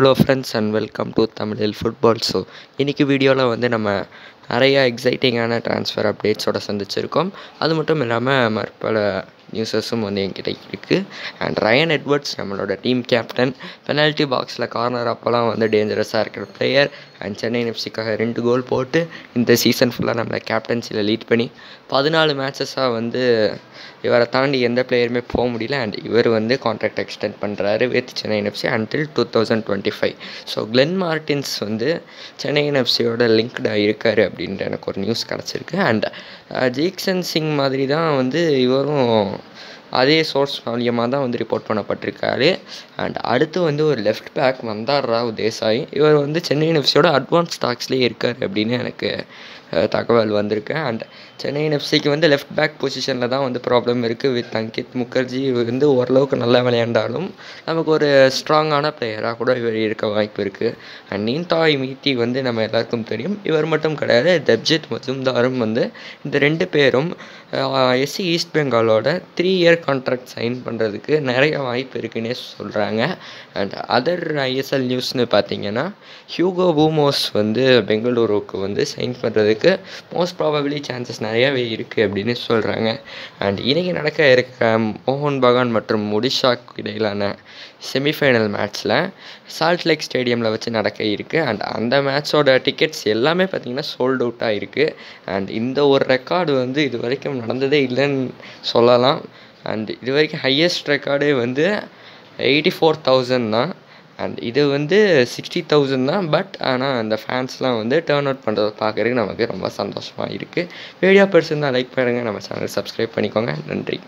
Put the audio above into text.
Hello friends and welcome to தமிழில் football. So இன்றைக்கி வீடியோவில் வந்து நம்ம நிறையா எக்ஸைட்டிங்கான ட்ரான்ஸ்ஃபர் அப்டேட்ஸோடு சந்திச்சிருக்கோம். அது மட்டும் இல்லாமல் பல நியூஸஸும் வந்து என்கிட்ட இருக்குது. அண்ட் ரயன் எட்வர்ட்ஸ் நம்மளோட டீம் கேப்டன், பெனால்ட்டி பாக்ஸில் கார்னர் அப்போலாம் வந்து டேஞ்சரஸாக இருக்கிற பிளேயர் அண்ட் சென்னை எஃப்சிக்காக 2 கோல் போட்டு இந்த சீசன் ஃபுல்லாக நம்மளை கேப்டன்சியில் லீட் பண்ணி 14 மேட்சஸாக வந்து இவரை தாண்டி எந்த பிளேயருமே போக முடியல. அண்ட் இவர் வந்து கான்ட்ராக்ட் எக்ஸ்டெண்ட் பண்ணுறாரு with Chennai FC until 2025. So Glan Martins வந்து சென்னை எஃப்சியோட லிங்க்டாக இருக்கார் அப்படின்ற எனக்கு ஒரு நியூஸ் கிடச்சிருக்கு. அண்ட் ஜீக்சன் சிங் மாதிரி தான் வந்து இவரும் அதே சோர்ஸ் மூலியமாக தான் வந்து ரிப்போர்ட் பண்ணப்பட்டிருக்காரு. அண்ட் அடுத்து வந்து ஒரு லெஃப்ட் பேக் மந்தார் ராவ் தேசாய், இவர் வந்து சென்னை எஃப்சியோட அட்வான்ஸ் ஸ்டாக்ஸ்லேயே இருக்கார் அப்படின்னு எனக்கு தகவல் வந்திருக்கு. அண்ட் சென்னை எஃப்சிக்கு வந்து லெஃப்ட் பேக் பொசிஷனில் தான் வந்து ப்ராப்ளம் இருக்குது வித் அங்கித் முகர்ஜி. வந்து ஓரளவுக்கு நல்லா விளையாண்டாலும் நமக்கு ஒரு ஸ்ட்ராங்கான பிளேயராக கூட இவர் இருக்க வாய்ப்பு இருக்குது. அண்ட் நீந்தாய் மீத்தி வந்து நம்ம எல்லாருக்கும் தெரியும், இவர் மட்டும் கிடையாது, தப்ஜித் மஜும்தாரும் வந்து இந்த 2 பேரும் எஸ்சி ஈஸ்ட் பெங்காலோட 3 இயர் கான்ட்ராக்ட் சைன் பண்ணுறதுக்கு நிறைய வாய்ப்பு இருக்குன்னே சொல்கிறாங்க. அண்ட் அதர் ஐஎஸ்எல் நியூஸ்னு பார்த்தீங்கன்னா ஹியூகோ பூமோஸ் வந்து பெங்களூருக்கு வந்து சைன் பண்ணுறதுக்கு மோஸ்ட் ப்ராபபிளி சான்சஸ் நிறையாவே இருக்குது அப்படின்னு சொல்கிறாங்க. அண்ட் இன்றைக்கி நடக்க இருக்க மோகன் பகான் மற்றும் ஒடிஷாக்கு இடையிலான செமிஃபைனல் மேட்ச்சில் சால்ட் லேக் ஸ்டேடியமில் வச்சு நடக்க இருக்குது. அண்ட் அந்த மேட்சோட டிக்கெட்ஸ் எல்லாமே பார்த்திங்கன்னா சோல்ட் அவுட்டாக இருக்குது. அண்ட் இந்த ஒரு ரெக்கார்டு வந்து இது வரைக்கும் நடந்ததே இல்லைன்னு சொல்லலாம். அண்ட் இது வரைக்கும் ஹையஸ்ட் ரெக்கார்டே வந்து 84,000 தான். அண்ட் இது வந்து 60,000 தான். பட் ஆனால் அந்த ஃபேன்ஸ்லாம் வந்து டேர்ன் அவுட் பண்ணுறதை பார்க்குறதுக்கு நமக்கு ரொம்ப சந்தோஷமாக இருக்குது. வீடியோ பிடிச்சிருந்தால் லைக் பண்ணுங்கள், நம்ம சேனல் சப்ஸ்கிரைப் பண்ணிக்கோங்க. நன்றி.